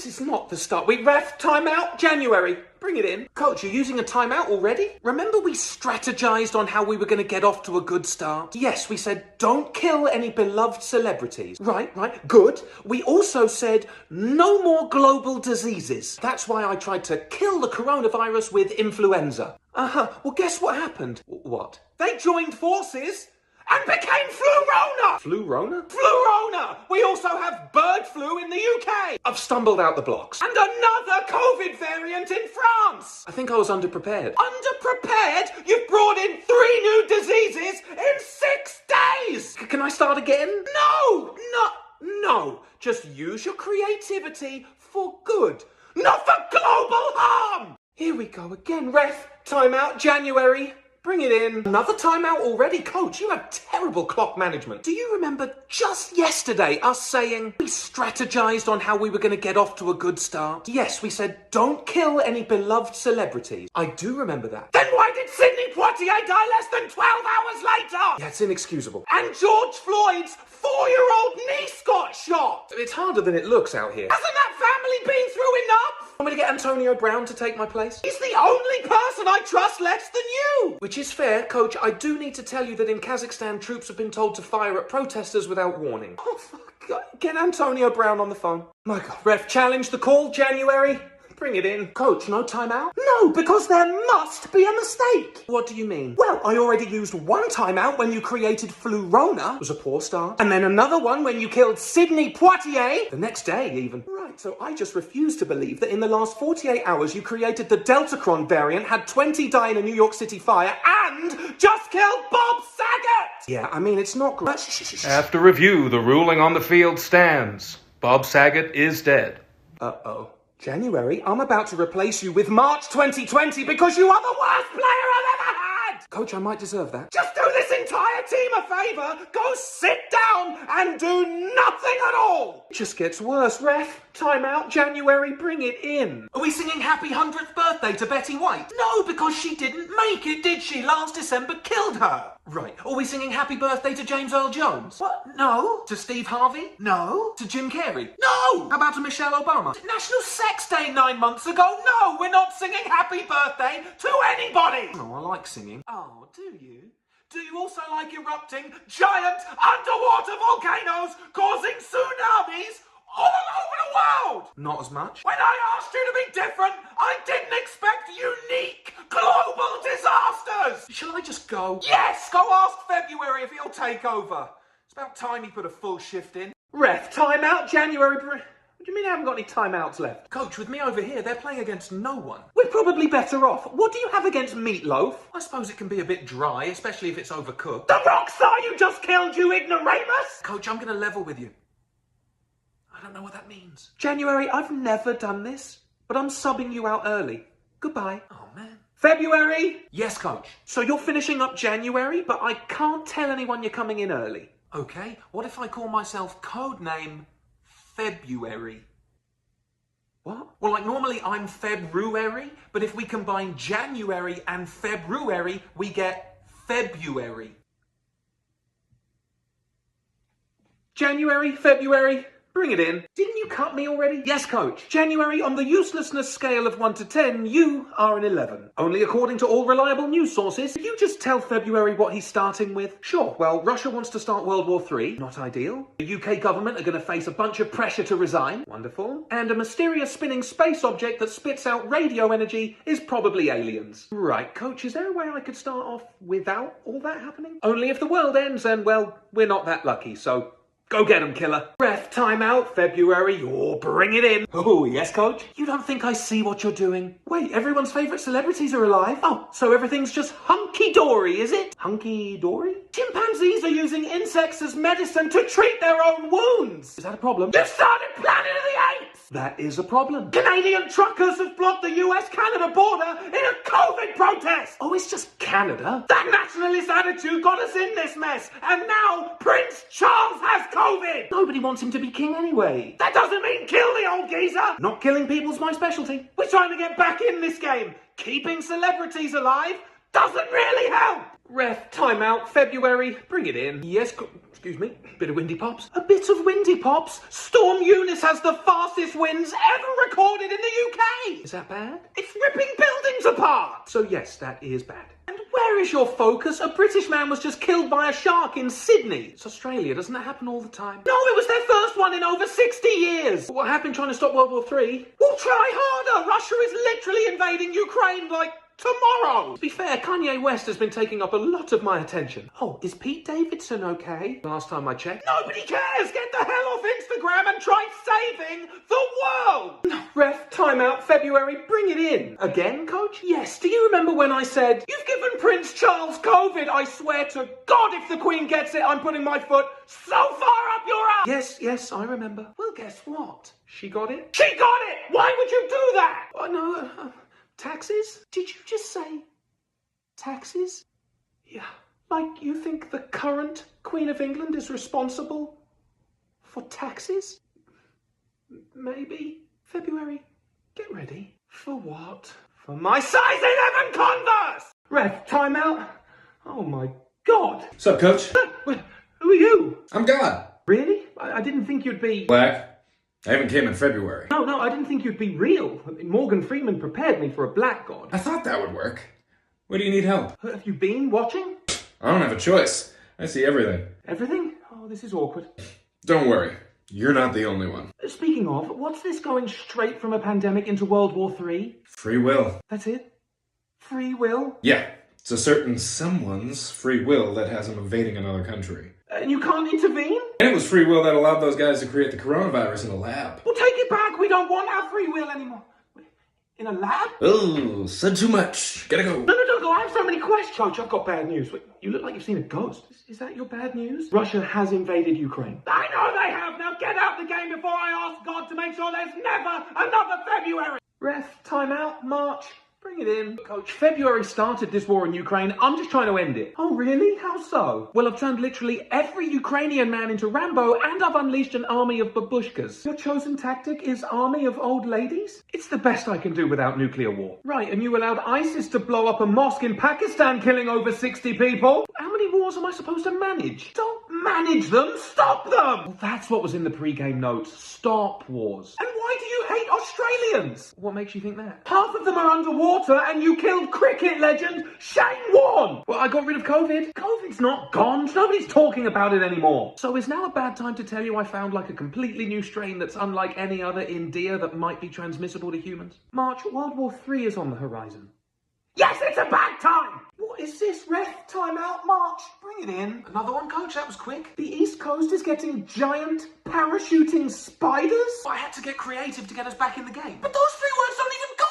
This is not the start. Ref, timeout, January. Bring it in. Coach, you're using a timeout already? Remember we strategized on how we were going to get off to a good start? Yes, we said don't kill any beloved celebrities. Right, good. We also said no more global diseases. That's why I tried to kill the coronavirus with influenza. Well, guess what happened? What? They joined forces and became Flu-Rona! Flu-Rona? Flu-Rona! We also have bird flu in the UK! I've stumbled out the blocks. And another COVID variant in France! I think I was underprepared. Underprepared? You've brought in 3 new diseases in 6 days! Can I start again? No! Just use your creativity for good, not for global harm! Here we go again, ref. Timeout, January. Bring it in. Another timeout already? Coach, you have terrible clock management. Do you remember just yesterday us saying we strategized on how we were going to get off to a good start? Yes, we said don't kill any beloved celebrities. I do remember that. Then why did Sidney Poitier die less than 12 hours later? Yeah, it's inexcusable. And George Floyd's 4-year-old niece got shot. It's harder than it looks out here. Hasn't that family been through enough? Want me to get Antonio Brown to take my place? He's the only person I trust less than you! Which is fair, Coach. I do need to tell you that in Kazakhstan, troops have been told to fire at protesters without warning. Oh, fuck. Get Antonio Brown on the phone. My God. Ref, challenge the call, January. Bring it in. Coach, no timeout? No, because there must be a mistake. What do you mean? Well, I already used one timeout when you created Flu-Rona. It was a poor start. And then another one when you killed Sidney Poitier. The next day, even. Right, so I just refuse to believe that in the last 48 hours you created the Deltacron variant, had 20 die in a New York City fire, and just killed Bob Saget! Yeah, I mean, it's not great. After review, the ruling on the field stands. Bob Saget is dead. Uh-oh. January, I'm about to replace you with March 2020 because you are the worst player I've ever had! Coach, I might deserve that. Just do this entire team a favour, go sit down and do nothing at all! It just gets worse, ref. Timeout, January, bring it in. Are we singing happy 100th birthday to Betty White? No, because she didn't make it, did she? Last December killed her. Right. Are we singing happy birthday to James Earl Jones? What? No. To Steve Harvey? No. To Jim Carrey? No. How about to Michelle Obama? National Sex Day 9 months ago? No, we're not singing happy birthday to anybody. Oh, I like singing. Oh, do you? Do you also like erupting giant underwater volcanoes causing tsunamis all over the world? Not as much. When I asked you to be different, I didn't expect unique global disasters! Shall I just go? Yes! Go ask February if he'll take over. It's about time he put a full shift in. Ref, timeout, January... What do you mean I haven't got any timeouts left? Coach, with me over here, they're playing against no one. We're probably better off. What do you have against meatloaf? I suppose it can be a bit dry, especially if it's overcooked. The rock star you just killed, you ignoramus! Coach, I'm going to level with you. I don't know what that means. January, I've never done this, but I'm subbing you out early. Goodbye. Oh, man. February! Yes, Coach. So you're finishing up January, but I can't tell anyone you're coming in early. Okay, what if I call myself codename February? What? Well, like normally I'm February, but if we combine January and February, we get February. January, February, bring it in. Didn't you cut me already? Yes, Coach. January, on the uselessness scale of 1 to 10, you are an 11. Only according to all reliable news sources. Did you just tell February what he's starting with? Sure, well, Russia wants to start World War III. Not ideal. The UK government are going to face a bunch of pressure to resign. Wonderful. And a mysterious spinning space object that spits out radio energy is probably aliens. Right, Coach, is there a way I could start off without all that happening? Only if the world ends and, well, we're not that lucky, so... Go get him, killer. Ref, timeout, February, or bring it in. Oh, yes, Coach? You don't think I see what you're doing? Wait, everyone's favourite celebrities are alive? Oh, so everything's just hunky-dory, is it? Hunky-dory? Chimpanzees are using insects as medicine to treat their own wounds. Is that a problem? You started Planet of the Apes! That is a problem. Canadian truckers have blocked the US-Canada border in a COVID protest! Oh, it's just Canada? That nationalist attitude got us in this mess, and now Prince Charles has COVID! Nobody wants him to be king anyway. That doesn't mean kill the old geezer! Not killing people's my specialty. We're trying to get back in this game. Keeping celebrities alive doesn't really help. Ref, timeout, February, bring it in. Yes, excuse me, bit of windy pops. A bit of windy pops? Storm Eunice has the fastest winds ever recorded in the UK! Is that bad? It's ripping buildings apart! So yes, that is bad. And where is your focus? A British man was just killed by a shark in Sydney. It's Australia, doesn't that happen all the time? No, it was their first one in over 60 years! What happened trying to stop World War III? We'll try harder! Russia is literally invading Ukraine like tomorrow! To be fair, Kanye West has been taking up a lot of my attention. Oh, is Pete Davidson okay? Last time I checked. Nobody cares! Get the hell off Instagram and try saving the world! Ref, timeout, February, bring it in. Again, coach? Yes, do you remember when I said, "You've given Prince Charles COVID, I swear to God if the Queen gets it, I'm putting my foot so far up your ass"? Yes, I remember. Well, guess what? She got it? She got it! Why would you do that? Oh, no, taxes? Did you just say taxes? Yeah. Like you think the current Queen of England is responsible for taxes? Maybe. February, get ready. For what? For my size 11 Converse! Ref, timeout. Oh my God. What's up, coach? Who are you? I'm God. Really? I didn't think you'd be... Black. I haven't came in February. No, I didn't think you'd be real. I mean, Morgan Freeman prepared me for a black god. I thought that would work. What do you need help? Have you been watching? I don't have a choice. I see everything. Everything? Oh, this is awkward. Don't worry. You're not the only one. Speaking of, what's this going straight from a pandemic into World War III? Free will. That's it? Free will? Yeah. It's a certain someone's free will that has him invading another country. And you can't intervene? And it was free will that allowed those guys to create the coronavirus in a lab. Well, take it back. We don't want our free will anymore. In a lab? Oh, said too much. Gotta go. No, don't go. I have so many questions. Coach, I've got bad news. Wait, you look like you've seen a ghost. Is that your bad news? Russia has invaded Ukraine. I know they have. Now get out the game before I ask God to make sure there's never another February. Ref, timeout, March. Bring it in. Coach, February started this war in Ukraine. I'm just trying to end it. Oh, really? How so? Well, I've turned literally every Ukrainian man into Rambo, and I've unleashed an army of babushkas. Your chosen tactic is army of old ladies? It's the best I can do without nuclear war. Right, and you allowed ISIS to blow up a mosque in Pakistan, killing over 60 people? How many wars am I supposed to manage? Don't manage them, stop them! Well, that's what was in the pre-game notes. Stop wars. And why do you hate Australians? What makes you think that? Half of them are underwater and you killed cricket legend Shane Warne! Well, I got rid of COVID. COVID's not gone. Nobody's talking about it anymore. So is now a bad time to tell you I found like a completely new strain that's unlike any other in deer that might be transmissible to humans? March, World War III is on the horizon. Yes, it's a bad time! What is this? Ref, timeout, March. Bring it in. Another one, coach? That was quick. The East Coast is getting giant parachuting spiders? I had to get creative to get us back in the game. But those three words don't even go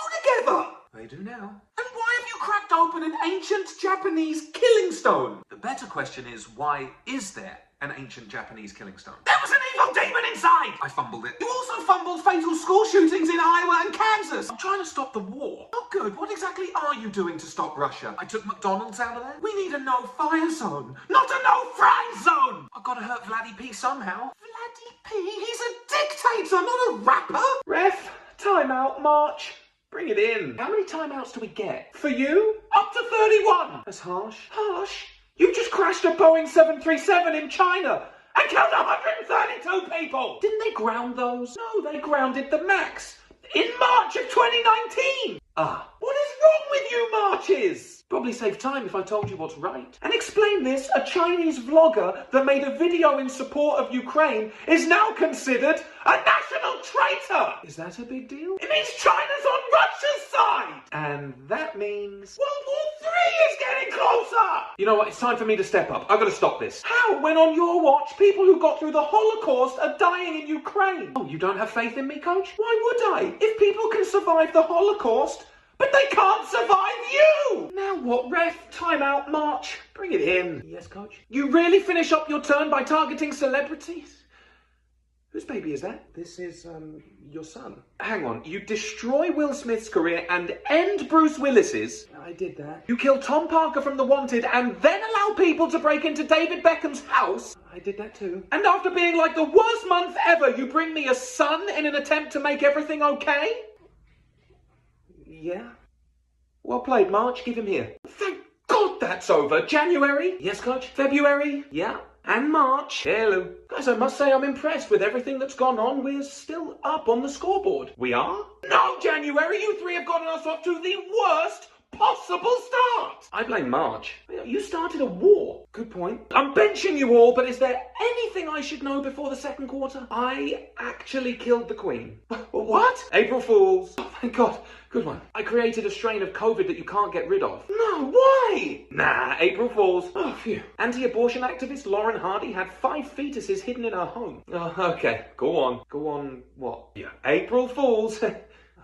together! They do now. And why have you cracked open an ancient Japanese killing stone? The better question is, why is there an ancient Japanese killing stone? There was an evil demon inside! I fumbled it. You also fumbled fatal school shootings in Iowa and Kansas. I'm trying to stop the war. Oh good, what exactly are you doing to stop Russia? I took McDonald's out of there. We need a no-fire zone, not a no-fry zone! I've got to hurt Vladdy P somehow. Vladdy P? He's a dictator, not a rapper! Ref, timeout, March. Bring it in. How many timeouts do we get? For you? Up to 31! That's harsh. Harsh? You just crashed a Boeing 737 in China and killed 132 people! Didn't they ground those? No, they grounded the MAX in March of 2019! What is wrong with you, Marches? Probably save time if I told you what's right. And explain this, a Chinese vlogger that made a video in support of Ukraine is now considered a national traitor! Is that a big deal? It means China's on Russia's side! And that means World War III is getting closer! You know what, it's time for me to step up. I've got to stop this. How, when on your watch, people who got through the Holocaust are dying in Ukraine? Oh, you don't have faith in me, coach? Why would I? If people can survive the Holocaust, but they can't survive you! Now what, ref? Timeout, March. Bring it in. Yes, coach? You really finish up your turn by targeting celebrities? Whose baby is that? This is, your son. Hang on, you destroy Will Smith's career and end Bruce Willis's? I did that. You kill Tom Parker from The Wanted and then allow people to break into David Beckham's house? I did that too. And after being like the worst month ever, you bring me a son in an attempt to make everything okay? Yeah. Well played, March. Give him here. Thank God, that's over. January? Yes, coach. February? Yeah. And March. Hello. Guys, I must say I'm impressed with everything that's gone on. We're still up on the scoreboard. We are? No, January! You three have gotten us off to the worst possible start! I blame March. You started a war. Good point. I'm benching you all, but is there anything I should know before the second quarter? I actually killed the Queen. What? April Fools. Oh, thank God. Good one. I created a strain of COVID that you can't get rid of. No, why? Nah, April Fools. Oh, phew. Anti-abortion activist Lauren Hardy had 5 fetuses hidden in her home. Oh, okay. Go on. Go on what? Yeah. April Fools.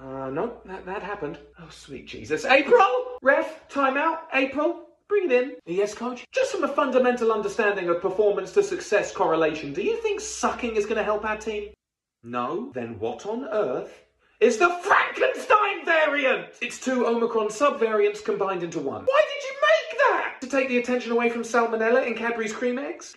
No, that happened. Oh, sweet Jesus. April! Ref, timeout. April, bring it in. Yes, coach? Just from a fundamental understanding of performance to success correlation, do you think sucking is going to help our team? No? Then what on earth is the Frankenstein variant? It's 2 Omicron subvariants combined into one. Why did you make that? To take the attention away from salmonella in Cadbury's cream eggs?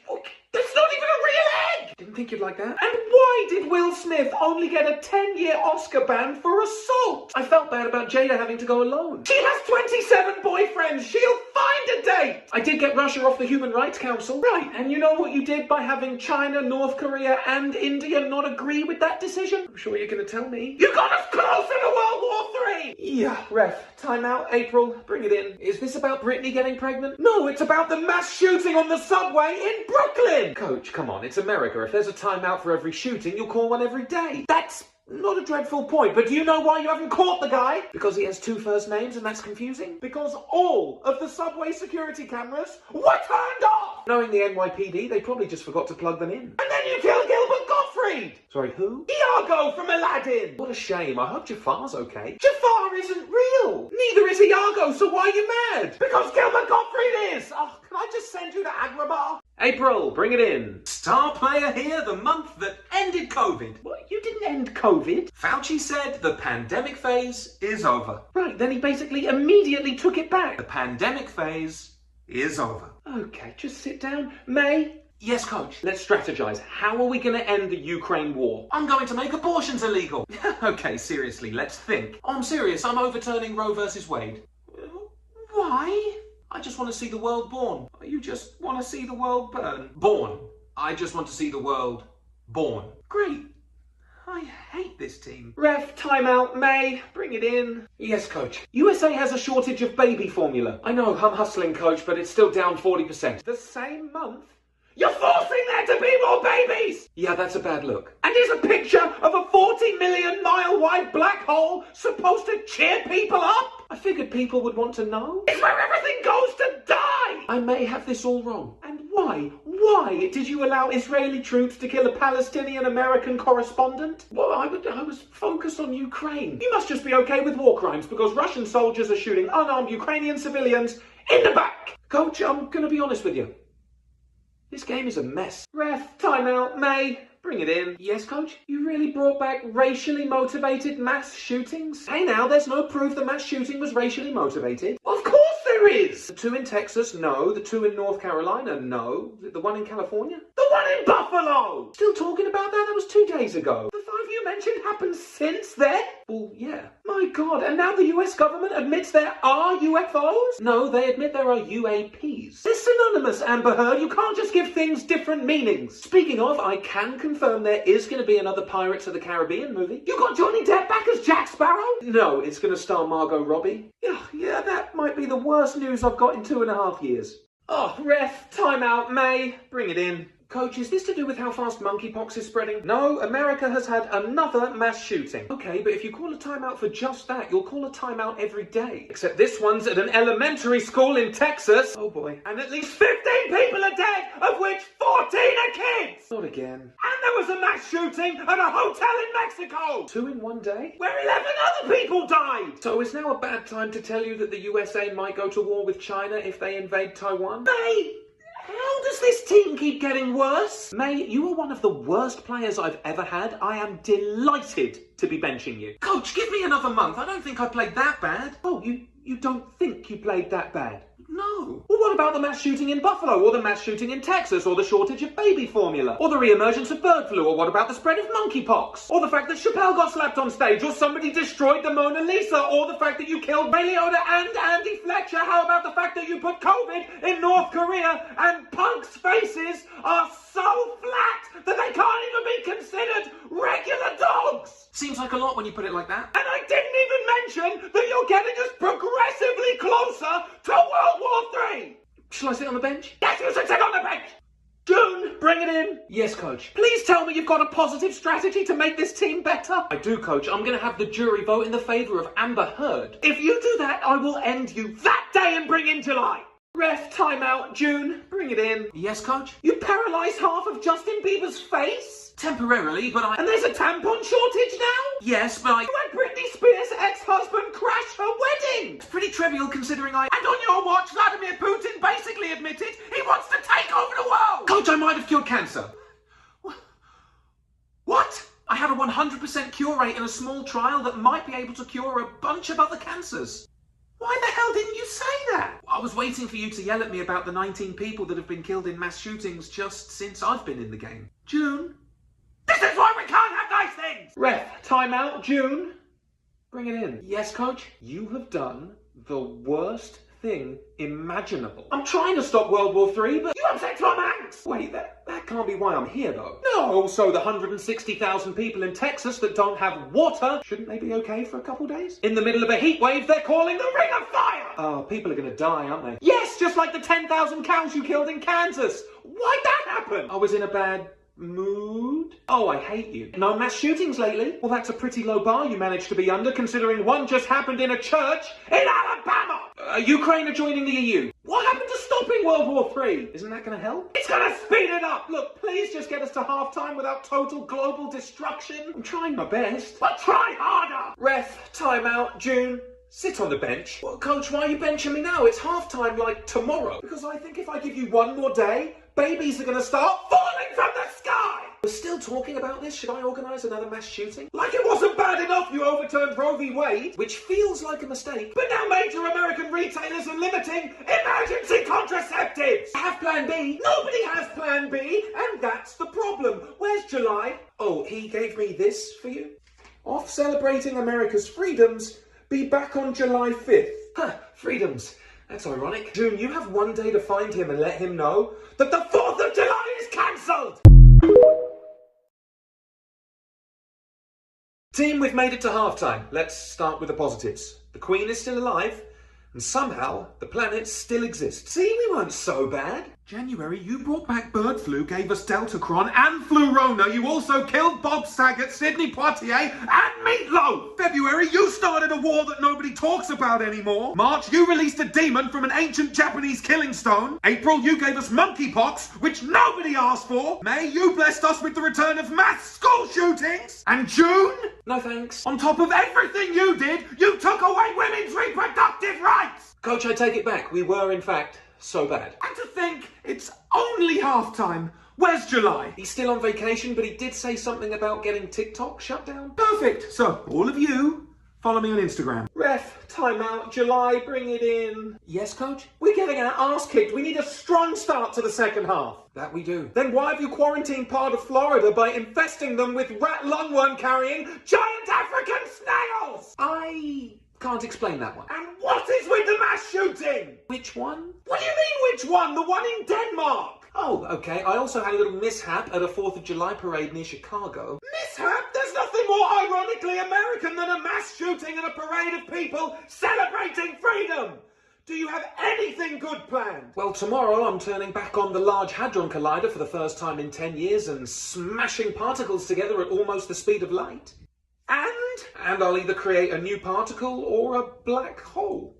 That's not even a real egg! Didn't think you'd like that. And why did Will Smith only get a 10-year Oscar ban for assault? I felt bad about Jada having to go alone. She has 27 boyfriends. She'll find a date. I did get Russia off the Human Rights Council. Right, and you know what you did by having China, North Korea, and India not agree with that decision? I'm sure you're going to tell me. You got us closer to World War III! Yeah, ref. Timeout, April. Bring it in. Is this about Britney getting pregnant? No, it's about the mass shooting on the subway in Brooklyn! Coach, come on, it's America. If there's a timeout for every shooting, you'll call one every day. That's not a dreadful point, but do you know why you haven't caught the guy? Because he has 2 first names and that's confusing? Because all of the subway security cameras were turned off! Knowing the NYPD, they probably just forgot to plug them in. And then you killed Gilbert Gottfried! Sorry, who? Iago from Aladdin! What a shame. I hope Jafar's okay. Jafar isn't real! Neither is Iago, so why are you mad? Because Gilbert Gottfried is! Oh, can I just send you to Agrabah? April, bring it in. Star player here, the month that ended COVID. What? You didn't end COVID? Fauci said the pandemic phase is over. Right, then he basically immediately took it back. The pandemic phase is over. Okay, just sit down. May? Yes, coach. Let's strategize. How are we going to end the Ukraine war? I'm going to make abortions illegal. Okay, seriously, let's think. I'm serious. I'm overturning Roe versus Wade. Why? I just want to see the world born. You just want to see the world burn. Born. I just want to see the world born. Great. I hate this team. Ref, timeout, May, bring it in. Yes, coach. USA has a shortage of baby formula. I know, I'm hustling, coach, but it's still down 40%. The same month? You're forcing there to be more babies! Yeah, that's a bad look. And is a picture of a 40 million mile wide black hole supposed to cheer people up? I figured people would want to know. It's where everything goes to die! I may have this all wrong. And why? Why did you allow Israeli troops to kill a Palestinian-American correspondent? Well, I was focused on Ukraine. You must just be okay with war crimes because Russian soldiers are shooting unarmed Ukrainian civilians in the back. Coach, I'm gonna be honest with you. This game is a mess. Ref, timeout, May, bring it in. Yes, coach? You really brought back racially motivated mass shootings? Hey now, there's no proof the mass shooting was racially motivated. Of course there is! The 2 in Texas, no. The 2 in North Carolina, no. The 1 in California? The 1 in Buffalo! Still talking about that? That was 2 days ago. The 5 you mentioned happened since then? Well, yeah. My God, and now the US government admits there are UFOs? No, they admit there are UAPs. They're synonymous, Amber Heard. You can't just give things different meanings. Speaking of, I can confirm there is going to be another Pirates of the Caribbean movie. You got Johnny Depp back as Jack Sparrow? No, it's going to star Margot Robbie. Yeah, that might be the worst news I've got in 2.5 years. Oh, ref, timeout, May, bring it in. Coach, is this to do with how fast monkeypox is spreading? No, America has had another mass shooting. Okay, but if you call a timeout for just that, you'll call a timeout every day. Except this one's at an elementary school in Texas. Oh boy. And at least 15 people are dead, of which 14 are kids! Not again. And there was a mass shooting at a hotel in Mexico! 2 in 1 day? Where 11 other people died! So is now a bad time to tell you that the USA might go to war with China if they invade Taiwan? May! How does this team keep getting worse? May, you are one of the worst players I've ever had. I am delighted to be benching you. Coach, give me another month. I don't think I played that bad. Oh, you don't think you played that bad? No. Well, what about the mass shooting in Buffalo, or the mass shooting in Texas, or the shortage of baby formula, or the re-emergence of bird flu, or what about the spread of monkeypox, or the fact that Chappelle got slapped on stage, or somebody destroyed the Mona Lisa, or the fact that you killed Ray Liotta and Andy Fletcher? How about the fact that you put COVID in North Korea and punks' faces are so flat that they can't even be considered regular dogs? Seems like a lot when you put it like that. And I didn't even mention that you're getting us progressively closer to World War III. Shall I sit on the bench? Yes, you should sit on the bench. June, bring it in. Yes, coach. Please tell me you've got a positive strategy to make this team better. I do, coach. I'm going to have the jury vote in the favour of Amber Heard. If you do that, I will end you that day and bring in July. Ref, timeout. June, bring it in. Yes, coach. You paralysed half of Justin Bieber's face? Temporarily, but I... And there's a tampon shortage now? Yes, but You had Britney Spears' ex-husband crash her wedding! It's pretty trivial considering I... And on your watch, Vladimir Putin basically admitted he wants to take over the world! Coach, I might have cured cancer. What? I had a 100% cure rate in a small trial that might be able to cure a bunch of other cancers. Why the hell didn't you say that? I was waiting for you to yell at me about the 19 people that have been killed in mass shootings just since I've been in the game. June? This is why we can't have nice things! Ref, timeout. June, bring it in. Yes, coach? You have done the worst thing imaginable. I'm trying to stop World War III, but you upset Tom Hanks! Wait, that can't be why I'm here, though. No, also the 160,000 people in Texas that don't have water. Shouldn't they be okay for a couple days? In the middle of a heat wave, they're calling the Ring of Fire! Oh, people are gonna die, aren't they? Yes, just like the 10,000 cows you killed in Kansas! Why'd that happen? I was in a bad mood? Oh, I hate you. No mass shootings lately? Well, that's a pretty low bar you managed to be under, considering one just happened in a church in Alabama! Ukraine are joining the EU. What happened to stopping World War III? Isn't that going to help? It's going to speed it up! Look, please just get us to halftime without total global destruction. I'm trying my best. But try harder! Ref, timeout. June, sit on the bench. Well, coach, why are you benching me now? It's halftime like tomorrow. Because I think if I give you one more day, babies are going to start falling from the sky! We're still talking about this? Should I organise another mass shooting? Like it wasn't bad enough you overturned Roe v. Wade, which feels like a mistake, but now major American retailers are limiting emergency contraceptives! I have plan B. Nobody has plan B, and that's the problem. Where's July? Oh, he gave me this for you? Off celebrating America's freedoms, be back on July 5th. Huh, freedoms. That's ironic. June, you have one day to find him and let him know that the 4th of July is cancelled! Team, we've made it to halftime. Let's start with the positives. The Queen is still alive, and somehow the planet still exists. See, we weren't so bad. January, you brought back bird flu, gave us Deltacron and Flurona. You also killed Bob Saget, Sidney Poitier, and Meatloaf. February, you started a war that nobody talks about anymore. March, you released a demon from an ancient Japanese killing stone. April, you gave us monkeypox, which nobody asked for. May, you blessed us with the return of mass school shootings. And June? No thanks. On top of everything you did, you took away women's reproductive rights. Coach, I take it back. We were, in fact, so bad. And to think, it's only halftime. Where's July? He's still on vacation, but he did say something about getting TikTok shut down. Perfect. So, all of you, follow me on Instagram. Ref, timeout. July, bring it in. Yes, coach? We're getting our arse kicked. We need a strong start to the second half. That we do. Then why have you quarantined part of Florida by infesting them with rat lungworm carrying giant African snails? I can't explain that one. And what is with the mass shooting? Which one? What do you mean which one? The one in Denmark? Oh, okay. I also had a little mishap at a 4th of July parade near Chicago. Mishap? There's nothing more ironically American than a mass shooting and a parade of people celebrating freedom! Do you have anything good planned? Well, tomorrow I'm turning back on the Large Hadron Collider for the first time in 10 years and smashing particles together at almost the speed of light. And I'll either create a new particle or a black hole.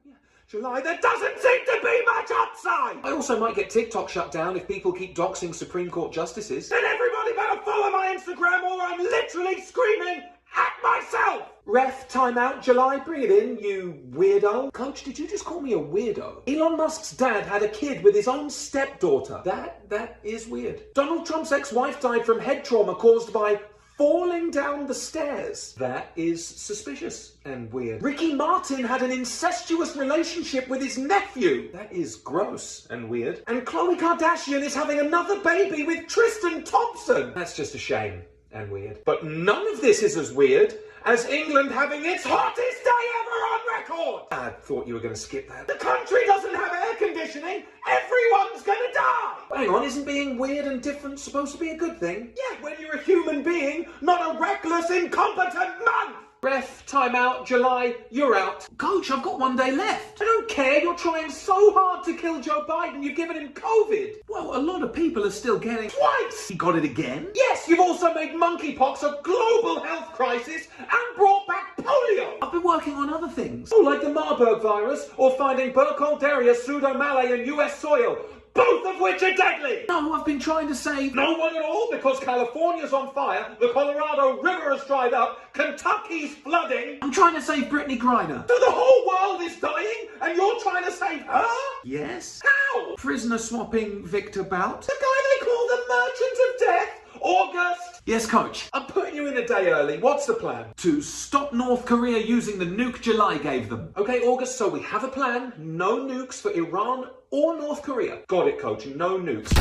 Yeah. July, there doesn't seem to be much upside! I also might get TikTok shut down if people keep doxing Supreme Court justices. Then everybody better follow my Instagram or I'm literally screaming at myself! Ref, timeout. July, bring it in, you weirdo. Coach, did you just call me a weirdo? Elon Musk's dad had a kid with his own stepdaughter. That is weird. Donald Trump's ex-wife died from head trauma caused by falling down the stairs. That is suspicious and weird. Ricky Martin had an incestuous relationship with his nephew. That is gross and weird. And Khloe Kardashian is having another baby with Tristan Thompson. That's just a shame and weird. But none of this is as weird as England having its hottest day ever on record. I thought you were going to skip that. The country doesn't have air conditioning. Everyone's going to die. Hang on, isn't being weird and different supposed to be a good thing? Yeah, when you're a human being, not a reckless, incompetent month. Ref, timeout, July, you're out. Coach, I've got 1 day left. I don't care, you're trying so hard to kill Joe Biden, you've given him COVID. Well, a lot of people are still getting twice. He got it again? Yes, you've also made monkeypox a global health crisis and brought back polio. I've been working on other things. Oh, like the Marburg virus or finding Burkholderia pseudomallei in US soil. Both of which are deadly! No, I've been trying to save no one at all because California's on fire, the Colorado River has dried up, Kentucky's flooding. I'm trying to save Brittany Griner. So the whole world is dying and you're trying to save her? Yes. How? Prisoner swapping Victor Bout. The guy they call the Merchant of Death? August! Yes, Coach. I'm putting you in a day early. What's the plan? To stop North Korea using the nuke July gave them. Okay, August, so we have a plan. No nukes for Iran or North Korea. Got it, Coach. No nukes.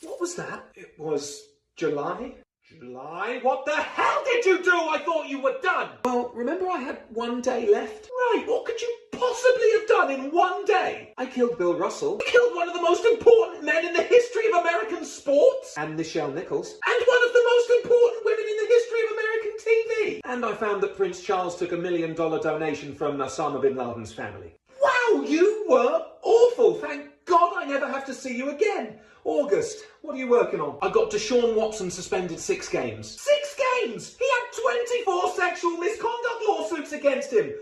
What was that? It was July? July? What the hell did you do? I thought you were done. Well, remember I had 1 day left? Right, what could you possibly have done in 1 day? I killed Bill Russell. I killed one of the most important men in the history of American sports. And Nichelle Nichols. And one of the most important women in the history of American TV. And I found that Prince Charles took $1 million donation from Osama bin Laden's family. Wow, you were awful. Thank God I never have to see you again. August, what are you working on? I got Deshaun Watson suspended 6 games. 6 games? He had 24 sexual misconduct lawsuits against him.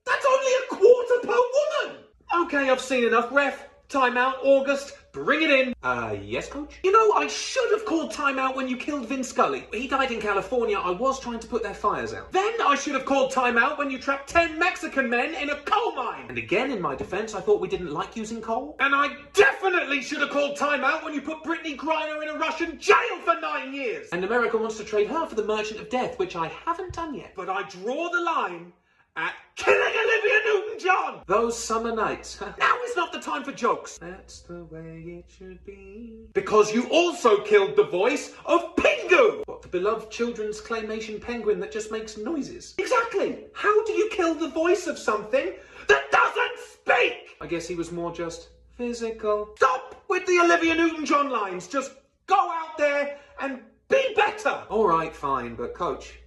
That's only a quarter per woman. Okay, I've seen enough. Ref, timeout, August, bring it in. Yes, Coach? You know, I should have called timeout when you killed Vin Scully. He died in California. I was trying to put their fires out. Then I should have called timeout when you trapped 10 Mexican men in a coal mine. And again, in my defense, I thought we didn't like using coal. And I definitely should have called timeout when you put Brittany Griner in a Russian jail for 9 years. And America wants to trade her for the Merchant of Death, which I haven't done yet. But I draw the line at killing Olivia Newton-John! Those summer nights. Now is not the time for jokes. That's the way it should be. Because you also killed the voice of Pingu! What, the beloved children's claymation penguin that just makes noises? Exactly! How do you kill the voice of something that doesn't speak? I guess he was more just physical. Stop with the Olivia Newton-John lines. Just go out there and be better! Alright, fine, but Coach,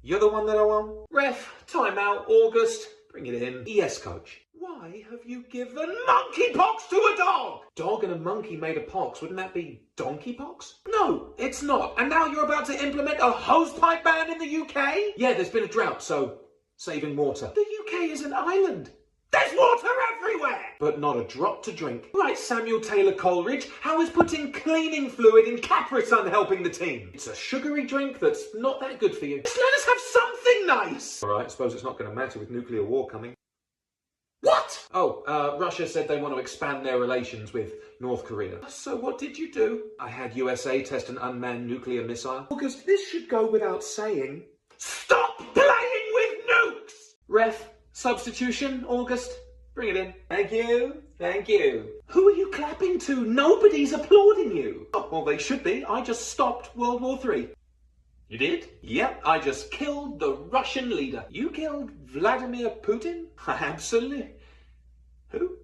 you're the one that I want. Ref, timeout, August. Bring it in. Yes, Coach. Why have you given monkeypox to a dog? Dog and a monkey made of pox. Wouldn't that be donkeypox? No, it's not. And now you're about to implement a hosepipe ban in the UK? Yeah, there's been a drought, so saving water. The UK is an island. There's water everywhere! But not a drop to drink. Right, Samuel Taylor Coleridge, how is putting cleaning fluid in Capri-Sun helping the team? It's a sugary drink that's not that good for you. Just let us have something nice! Alright, I suppose it's not going to matter with nuclear war coming. What? Oh, Russia said they want to expand their relations with North Korea. So what did you do? I had USA test an unmanned nuclear missile. August, this should go without saying. Stop playing with nukes! Ref, substitution, August. Bring it in. Thank you. Thank you. Who are you clapping to? Nobody's applauding you. Oh, well, they should be. I just stopped World War III. You did? Yep, I just killed the Russian leader. You killed Vladimir Putin? Absolutely. Who?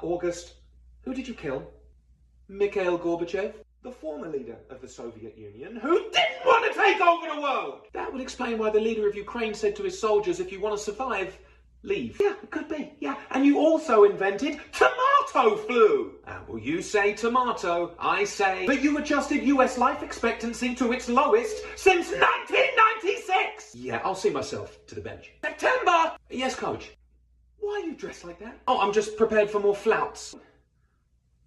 August. Who did you kill? Mikhail Gorbachev, the former leader of the Soviet Union, who didn't want to take over the world. That would explain why the leader of Ukraine said to his soldiers, if you want to survive, leave. Yeah, it could be, yeah. And you also invented tomato flu. Well, you say tomato, I say that you adjusted US life expectancy to its lowest since 1996. Yeah, I'll see myself to the bench. September! Yes, Coach. Why are you dressed like that? Oh, I'm just prepared for more flouts.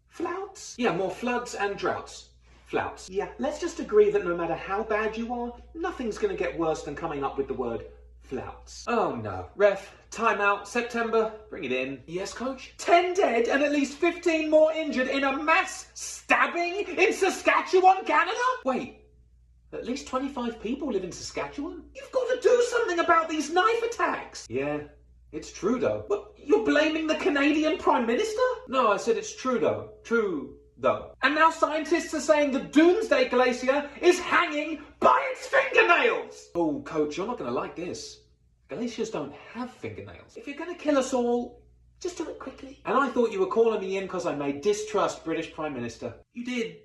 Flouts? Yeah, more floods and droughts. Flouts. Yeah, let's just agree that no matter how bad you are, nothing's gonna get worse than coming up with the word flouts. Oh no. Ref, timeout, September, bring it in. Yes, Coach? 10 dead and at least 15 more injured in a mass stabbing in Saskatchewan, Canada? Wait, At least 25 people live in Saskatchewan. You've got to do something about these knife attacks. Yeah, it's Trudeau. What, you're blaming the Canadian Prime Minister? No, I said it's Trudeau. Trudeau. And now scientists are saying the Doomsday Glacier is hanging by its fingernails. Oh, Coach, you're not going to like this. Glaciers don't have fingernails. If you're going to kill us all, just do it quickly. And I thought you were calling me in because I made distrust British Prime Minister. You did.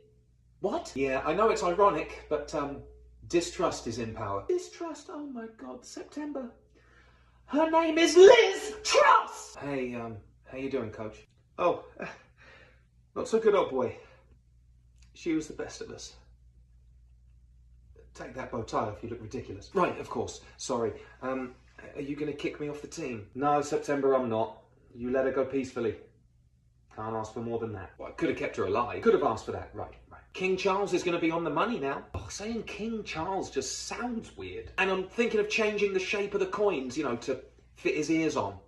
What? Yeah, I know it's ironic, but distrust is in power. Distrust? Oh my God, September. Her name is Liz Truss! Hey, how you doing, Coach? Oh, not so good, old boy. She was the best of us. Take that bow tie off, you look ridiculous. Right, of course, sorry. Are you gonna kick me off the team? No, September, I'm not. You let her go peacefully. Can't ask for more than that. Well, I could have kept her alive. Could have asked for that, right. King Charles is going to be on the money now. Oh, saying King Charles just sounds weird. And I'm thinking of changing the shape of the coins, you know, to fit his ears on.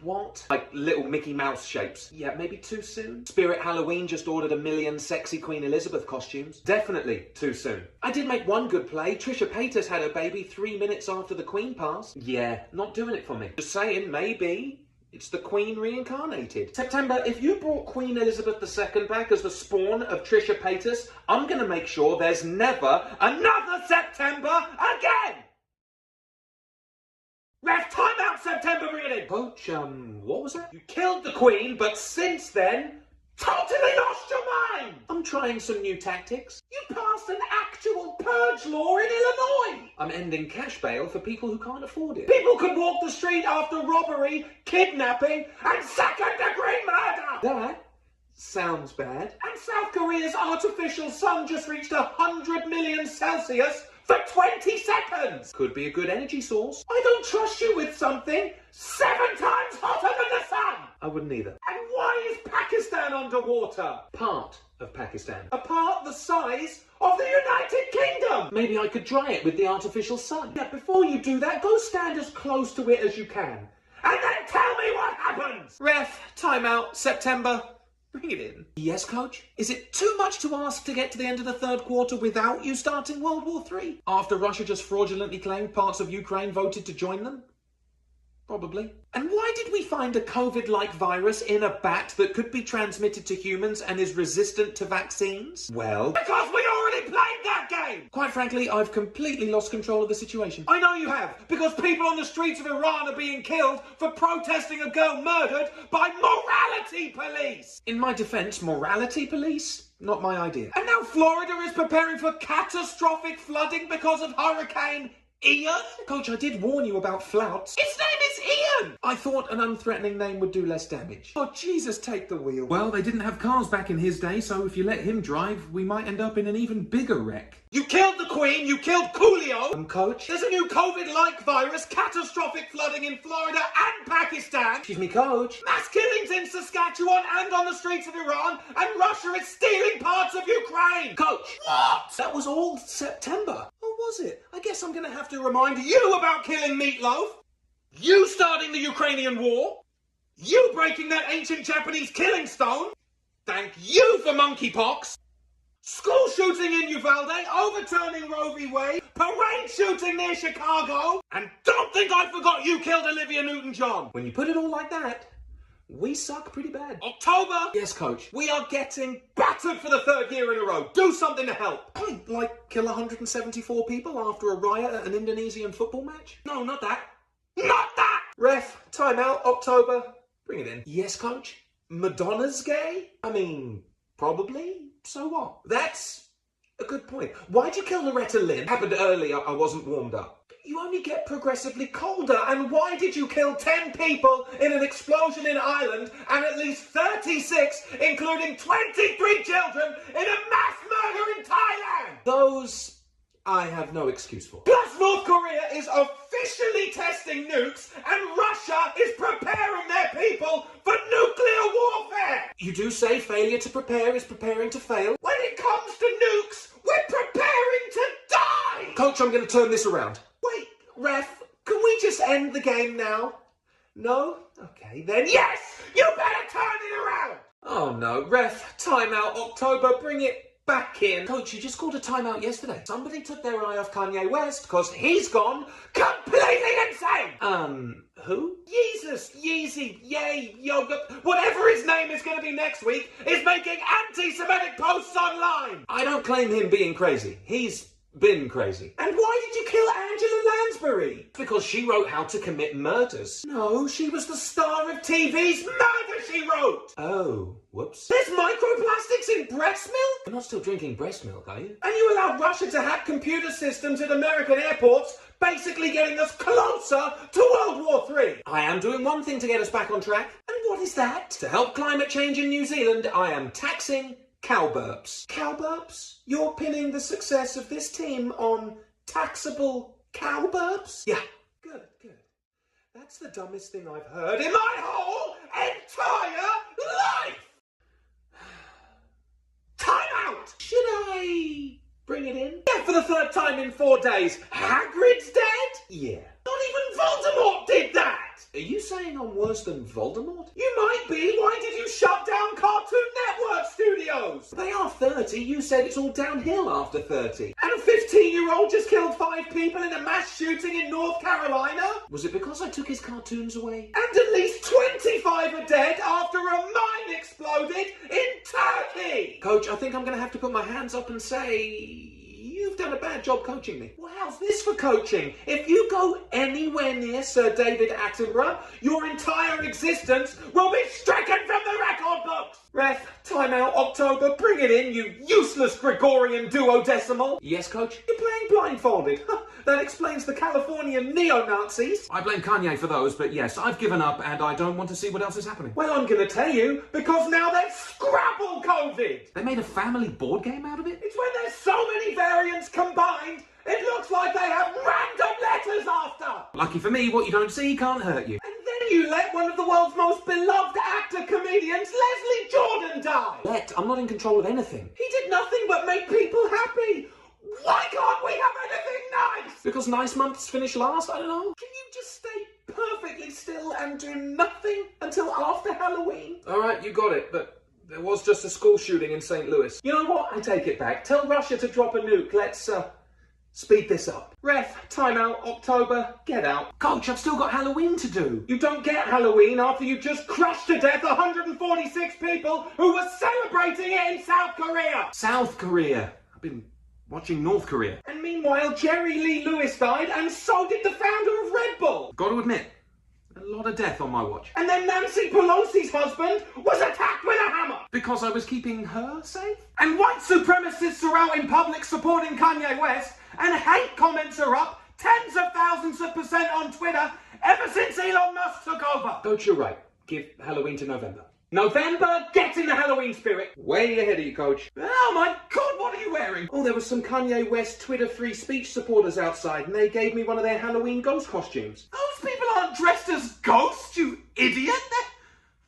What? Like little Mickey Mouse shapes. Yeah, maybe too soon. Spirit Halloween just ordered 1 million sexy Queen Elizabeth costumes. Definitely too soon. I did make one good play. Trisha Paytas had her baby 3 minutes after the Queen passed. Yeah, not doing it for me. Just saying, maybe. It's the Queen reincarnated. September, if you brought Queen Elizabeth II back as the spawn of Trisha Paytas, I'm going to make sure there's never another September again! Ref, time out, September, bring it in! Coach, what was that? You killed the Queen, but since then, totally lost your mind! I'm trying some new tactics. You passed an actual purge law in Illinois! I'm ending cash bail for people who can't afford it. People can walk the street after robbery, kidnapping, and second-degree murder! That sounds bad. And South Korea's artificial sun just reached 100 million Celsius for 20 seconds! Could be a good energy source. I don't trust you with something 7 times hotter than the sun! I wouldn't either. And why is Pakistan underwater? Part of Pakistan. A part the size of the United Kingdom! Maybe I could dry it with the artificial sun. Yeah, before you do that, go stand as close to it as you can. And then tell me what happens! Ref, timeout, September. Bring it in. Yes, Coach? Is it too much to ask to get to the end of the third quarter without you starting World War III? After Russia just fraudulently claimed parts of Ukraine voted to join them? Probably. And why did we find a COVID-like virus in a bat that could be transmitted to humans and is resistant to vaccines? Well, because we already played that game! Quite frankly, I've completely lost control of the situation. I know you have, because people on the streets of Iran are being killed for protesting a girl murdered by morality police! In my defense, morality police? Not my idea. And now Florida is preparing for catastrophic flooding because of Hurricane Ian? Coach, I did warn you about flouts. Its name is Ian! I thought an unthreatening name would do less damage. Oh, Jesus, take the wheel. Well, they didn't have cars back in his day, so if you let him drive, we might end up in an even bigger wreck. You killed the Queen, you killed Coolio! Coach? There's a new COVID-like virus, catastrophic flooding in Florida and Pakistan. Excuse me, Coach? Mass killings in Saskatchewan and on the streets of Iran, and Russia is stealing parts of Ukraine! Coach! What? That was all September. Or was it? I guess I'm gonna have to remind you about killing Meatloaf, you starting the Ukrainian war, you breaking that ancient Japanese killing stone, thank you for monkeypox, school shooting in Uvalde, overturning Roe v. Wade, parade shooting near Chicago, and don't think I forgot you killed Olivia Newton-John. When you put it all like that, we suck pretty bad. October? Yes, Coach. We are getting battered for the 3rd year in a row. Do something to help. Like kill 174 people after a riot at an Indonesian football match? No, not that. Not that! Ref, timeout, October. Bring it in. Yes, Coach? Madonna's gay? I mean, probably. So what? That's a good point. Why'd you kill Loretta Lynn? Happened earlier, I wasn't warmed up. You only get progressively colder. And why did you kill 10 people in an explosion in Ireland and at least 36, including 23 children, in a mass murder in Thailand? Those I have no excuse for. Plus, North Korea is officially testing nukes and Russia is preparing their people for nuclear warfare. You do say failure to prepare is preparing to fail. When it comes to nukes, we're preparing to die! Coach, I'm going to turn this around. Wait, Ref, can we just end the game now? No? Okay, then yes! You better turn it around! Oh no, Ref, timeout, October, bring it back in. Coach, you just called a timeout yesterday. Somebody took their eye off Kanye West because he's gone completely insane. Who? Jesus, Yeezy, Yay, Yoga, whatever his name is going to be next week, is making anti-Semitic posts online. I don't claim him being crazy. He's been crazy. And why did you kill Angela Lansbury? Because she wrote How to Commit Murders. No, she was the star of TV's Murder, she wrote. Oh, whoops. There's microplastics in breast milk? You're not still drinking breast milk, are you? And you allowed Russia to hack computer systems at American airports, basically getting us closer to World War III. I am doing one thing to get us back on track. And what is that? To help climate change in New Zealand, I am taxing cow burps. Cow burps? You're pinning the success of this team on taxable cow burps? Yeah. Good. That's the dumbest thing I've heard in my whole entire life! Time out! Should I bring it in? Yeah, for the third time in 4 days. Hagrid's dead? Yeah. Not even Voldemort did that! Are you saying I'm worse than Voldemort? You might be. Why did you shut down Cartoon Network Studios? They are 30. You said it's all downhill after 30. And a 15-year-old just killed 5 people in a mass shooting in North Carolina? Was it because I took his cartoons away? And at least 25 are dead after a mine exploded in Turkey! Coach, I think I'm going to have to put my hands up and say, you've done a bad job coaching me. Well, how's this for coaching? If you go anywhere near Sir David Attenborough, your entire existence will be stricken from the record books! Ref, timeout, October, bring it in, you useless Gregorian duodecimal! Yes, coach? You're playing blindfolded. That explains the Californian neo-Nazis. I blame Kanye for those, but yes, I've given up and I don't want to see what else is happening. Well, I'm gonna tell you, because now there's Scrabble COVID! They made a family board game out of it? It's when there's so many variants combined, it looks like they have random letters after! Lucky for me, what you don't see can't hurt you. And then you let one of the world's most beloved actor-comedians, Leslie Jordan, die! I'm not in control of anything. He did nothing but make people happy! Why can't we have anything nice? Because nice months finish last? I don't know. Can you just stay perfectly still and do nothing until after Halloween? Alright, you got it, but there was just a school shooting in St. Louis. You know what? I take it back. Tell Russia to drop a nuke. Let's, speed this up. Ref, timeout, October, get out. Coach, I've still got Halloween to do. You don't get Halloween after you just crushed to death 146 people who were celebrating it in South Korea. South Korea. I've been watching North Korea. And meanwhile, Jerry Lee Lewis died, and so did the founder of Red Bull. Got to admit, a lot of death on my watch. And then Nancy Pelosi's husband was attacked with a hammer. Because I was keeping her safe? And white supremacists are out in public supporting Kanye West, and hate comments are up tens of thousands of % on Twitter ever since Elon Musk took over. Coach, you're right. Give Halloween to November. November, get in the Halloween spirit. Way ahead of you, Coach. Oh my God, what are you wearing? Oh, there was some Kanye West Twitter free speech supporters outside, and they gave me one of their Halloween ghost costumes. Those people aren't dressed as ghosts, you idiot.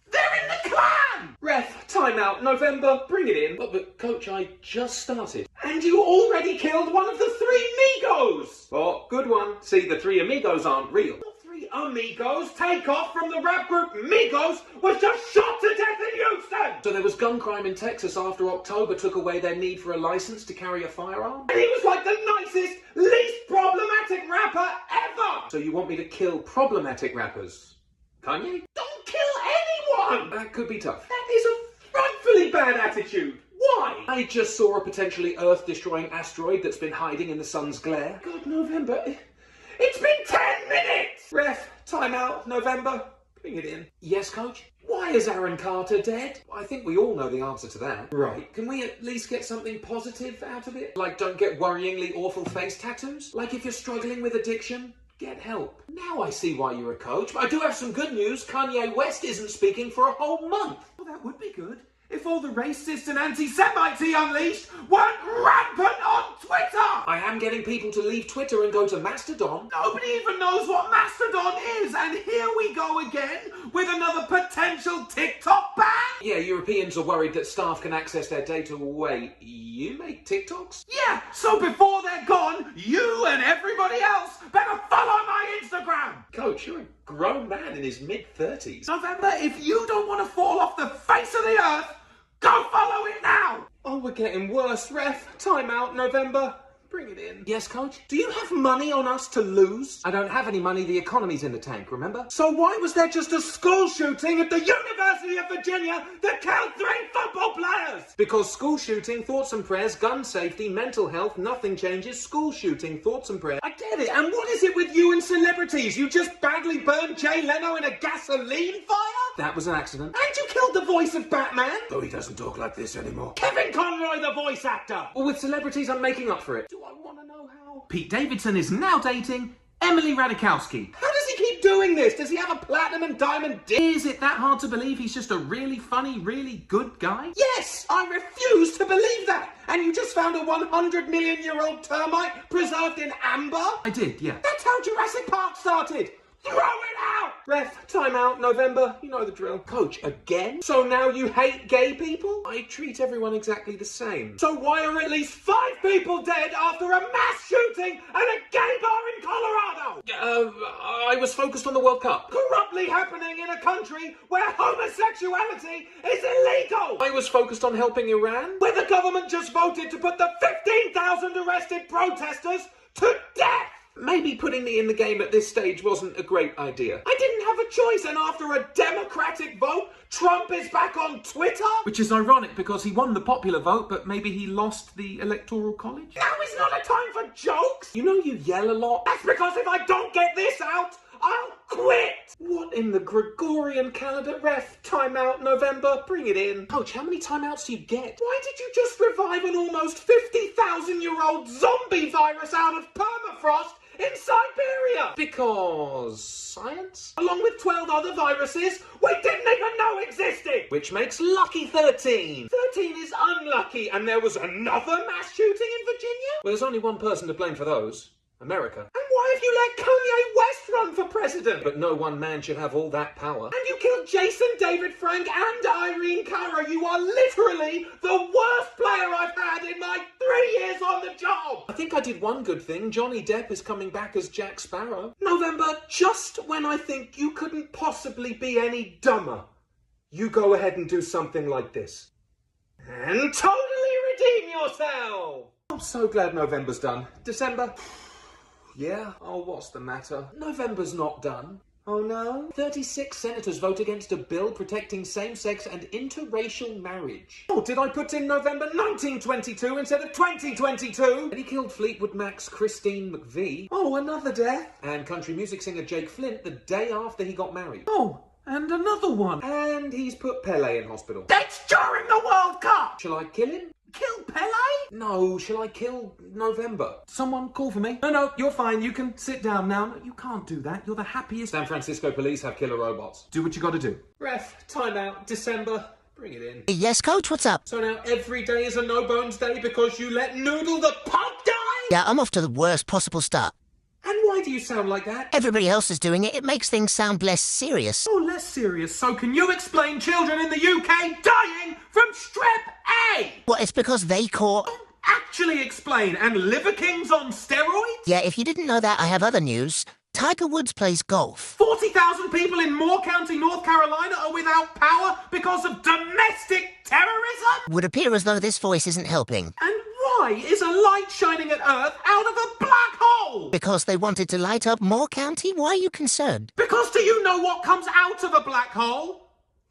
They're in the Klan! Ref, timeout, November, bring it in. But Coach, I just started. And you already killed one of the 3 Migos! Oh, good one. See, the 3 Amigos aren't real. The 3 Amigos take off from the rap group Migos was just shot to death in Houston! So there was gun crime in Texas after October took away their need for a license to carry a firearm? And he was like the nicest, least problematic rapper ever! So you want me to kill problematic rappers? Kanye? Don't kill anyone! That could be tough. That is a frightfully bad attitude. Why? I just saw a potentially Earth-destroying asteroid that's been hiding in the sun's glare. God, November. It's been 10 minutes! Ref, timeout, November. Bring it in. Yes, Coach? Why is Aaron Carter dead? I think we all know the answer to that. Right. Can we at least get something positive out of it? Like don't get worryingly awful face tattoos? Like if you're struggling with addiction, get help. Now I see why you're a coach, but I do have some good news. Kanye West isn't speaking for a whole month. Well, that would be good. If all the racists and anti-Semites he unleashed weren't rampant on Twitter! I am getting people to leave Twitter and go to Mastodon. Nobody even knows what Mastodon is, and here we go again with another potential TikTok ban! Yeah, Europeans are worried that staff can access their data. Wait, you make TikToks? Yeah, so before they're gone, you and everybody else better follow my Instagram! Coach, you're a grown man in his mid-30s. November, if you don't want to fall off the face of the earth, go follow it now! Oh, we're getting worse, ref. Timeout, November. Bring it in. Yes, coach? Do you have money on us to lose? I don't have any money. The economy's in the tank, remember? So why was there just a school shooting at the University of Virginia that killed 3 football players? Because school shooting, thoughts and prayers, gun safety, mental health, nothing changes. School shooting, thoughts and prayers. I get it. And what is it with you and celebrities? You just badly burned Jay Leno in a gasoline fire? That was an accident. And you killed the voice of Batman? Though he doesn't talk like this anymore. Kevin Conroy, the voice actor! Well, with celebrities, I'm making up for it. Do I want to know how? Pete Davidson is now dating Emily Ratajkowski. How does he keep doing this? Does he have a platinum and diamond dick? Is it that hard to believe he's just a really funny, really good guy? Yes! I refuse to believe that! And you just found a 100 million year old termite preserved in amber? I did, yeah. That's how Jurassic Park started! Throw it out! Ref, timeout, November. You know the drill. Coach, again? So now you hate gay people? I treat everyone exactly the same. So why are at least 5 people dead after a mass shooting at a gay bar in Colorado? I was focused on the World Cup. Corruptly happening in a country where homosexuality is illegal! I was focused on helping Iran, where the government just voted to put the 15,000 arrested protesters to death! Maybe putting me in the game at this stage wasn't a great idea. I didn't have a choice, and after a democratic vote, Trump is back on Twitter? Which is ironic because he won the popular vote, but maybe he lost the electoral college? Now is not a time for jokes! You know you yell a lot. That's because if I don't get this out, I'll quit! What in the Gregorian calendar, ref? Timeout, November, bring it in. Coach, how many timeouts do you get? Why did you just revive an almost 50,000-year-old zombie virus out of permafrost in Siberia? Because science? Along with 12 other viruses we didn't even know existed! Which makes lucky 13. 13 is unlucky, and there was another mass shooting in Virginia? Well, there's only one person to blame for those. America. And why have you let Kanye West run for president? But no one man should have all that power. And you killed Jason David Frank and Irene Cara. You are literally the worst player I've had in my 3 years on the job. I think I did one good thing. Johnny Depp is coming back as Jack Sparrow. November, just when I think you couldn't possibly be any dumber, you go ahead and do something like this. And totally redeem yourself. I'm so glad November's done. December... Yeah? Oh, what's the matter? November's not done. Oh no? 36 senators vote against a bill protecting same-sex and interracial marriage. Oh, did I put in November 1922 instead of 2022? And he killed Fleetwood Mac's Christine McVie. Oh, another death. And country music singer Jake Flint the day after he got married. Oh, and another one. And he's put Pele in hospital. That's during the World Cup! Shall I kill him? Kill Pele? No, shall I kill November? Someone call for me? No, you're fine. You can sit down now. No, you can't do that. You're the happiest. San Francisco police have killer robots. Do what you gotta do. Ref, timeout, December. Bring it in. Yes, coach, what's up? So now every day is a no-bones day because you let Noodle the pug die? Yeah, I'm off to the worst possible start. And why do you sound like that? Everybody else is doing it. It makes things sound less serious. Oh, less serious. So can you explain children in the UK dying from strep A? Well, it's because they caught... Actually explain. And Liver King's on steroids? Yeah, if you didn't know that, I have other news. Tiger Woods plays golf. 40,000 people in Moore County, North Carolina are without power because of domestic terrorism? Would appear as though this voice isn't helping. And why is a light shining at Earth out of a black hole? Because they wanted to light up Moore County? Why are you concerned? Because do you know what comes out of a black hole?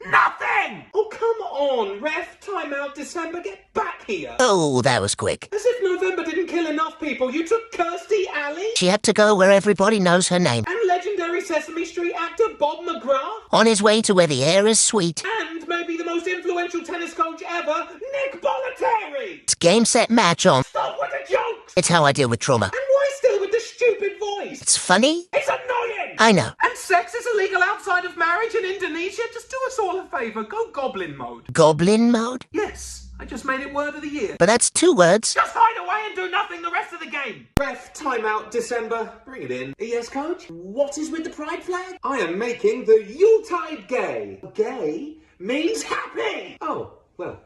Nothing! Oh, come on, ref. Timeout, December. Get back here. Oh, that was quick. As if November didn't kill enough people. You took Kirstie Alley? She had to go where everybody knows her name. And legendary Sesame Street actor Bob McGrath? On his way to where the air is sweet. And maybe the most influential tennis coach ever, Nick Bollettieri! It's game, set, match on. Stop with the jokes! It's how I deal with trauma. And why still with the stupid voice? It's funny. It's annoying! I know. And sex is illegal outside of marriage in Indonesia? Just do us all a favour. Go goblin mode. Goblin mode? Yes. I just made it word of the year. But that's 2 words. Just hide away and do nothing the rest of the game. Ref, timeout, December. Bring it in. Yes, coach? What is with the pride flag? I am making the Yuletide gay. Gay means happy. Oh, well,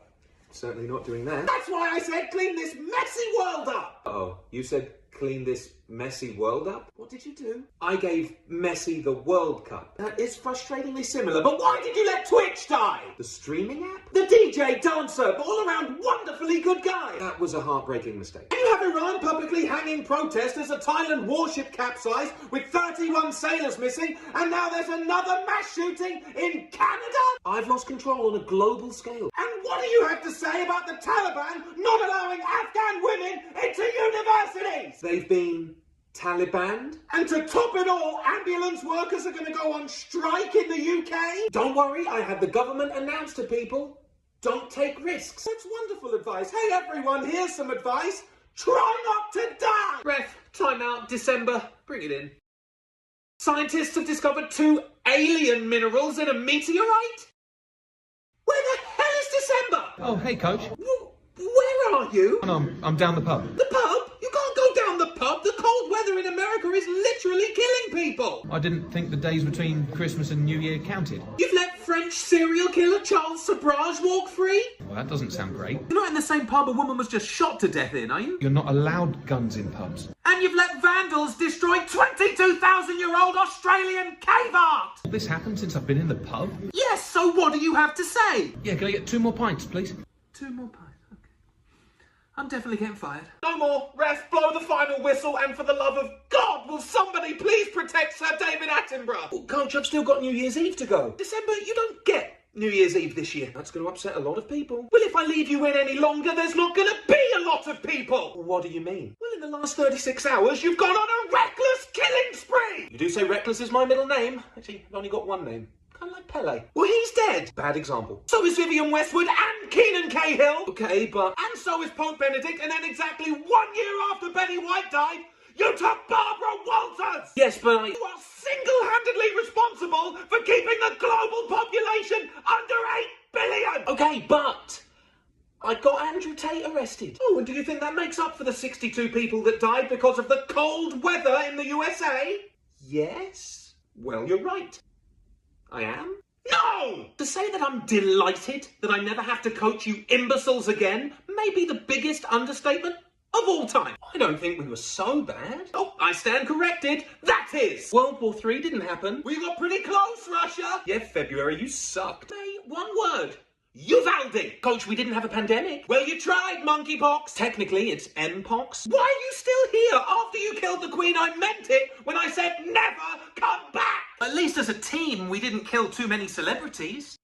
certainly not doing that. That's why I said clean this messy world up. Uh-oh, you said clean this Messi World Up? What did you do? I gave Messi the World Cup. That is frustratingly similar, but why did you let Twitch die? The streaming app? The DJ, dancer, all around wonderfully good guy. That was a heartbreaking mistake. You have Iran publicly hanging protesters, a Thailand warship capsized with 31 sailors missing, and now there's another mass shooting in Canada? I've lost control on a global scale. And what do you have to say about the Taliban not allowing Afghan women into universities? They've been Taliban? And to top it all, ambulance workers are going to go on strike in the UK? Don't worry, I had the government announce to people, don't take risks. That's wonderful advice. Hey everyone, here's some advice. Try not to die! Ref, time out, December, bring it in. Scientists have discovered 2 alien minerals in a meteorite? Where the hell is December? Oh, hey, Coach. Where are you? No, I'm down the pub. The pub? You can't go down the pub. The cold weather in America is literally killing people. I didn't think the days between Christmas and New Year counted. You've let French serial killer Charles Sabrage walk free? Well, that doesn't sound great. You're not in the same pub a woman was just shot to death in, are you? You're not allowed guns in pubs. And you've let vandals destroy 22,000-year-old Australian cave art! This happened since I've been in the pub? Yes, so what do you have to say? Yeah, can I get 2 more pints, please? 2 more pints, okay. I'm definitely getting fired. No more. Ref, blow the final whistle, and for the love of God, will somebody please protect Sir David Attenborough? Well, Coach, I've still got New Year's Eve to go. December, you don't get New Year's Eve this year. That's going to upset a lot of people. Well, if I leave you in any longer, there's not going to be a lot of people. Well, what do you mean? Well, in the last 36 hours, you've gone on a reckless killing spree. You do say reckless is my middle name. Actually, I've only got one name. Kind of like Pele. Well, he's dead. Bad example. So is Vivian Westwood and Keenan Cahill. Okay, but... And so is Pope Benedict, and then exactly 1 year after Betty White died, you took Barbara Walters! Yes, but You are single-handedly responsible for keeping the global population under 8 billion! Okay, but... I got Andrew Tate arrested. Oh, and do you think that makes up for the 62 people that died because of the cold weather in the USA? Yes. Well, you're right. I am? No! To say that I'm delighted that I never have to coach you imbeciles again may be the biggest understatement of all time. I don't think we were so bad. Oh, I stand corrected. That is. World War III didn't happen. We got pretty close, Russia. Yeah, February, you sucked. Hey, one word. Uvalde! Coach, we didn't have a pandemic. Well, you tried, monkeypox. Technically, it's M-pox. Why are you still here? After you killed the Queen, I meant it when I said never come back! At least as a team, we didn't kill too many celebrities.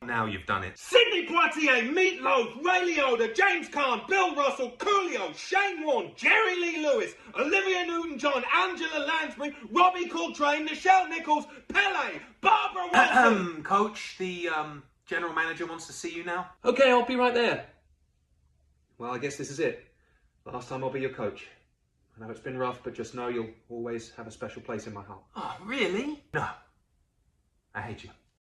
Now you've done it. Sidney Poitier, Meatloaf, Ray Liotta, James Caan, Bill Russell, Coolio, Shane Warne, Jerry Lee Lewis, Olivia Newton-John, Angela Lansbury, Robbie Coltrane, Nichelle Nichols, Pele, Barbara Wilson. Coach, the general manager wants to see you now. Okay, I'll be right there. Well, I guess this is it. Last time I'll be your coach. I know it's been rough, but just know you'll always have a special place in my heart. Oh, really? No. I hate you.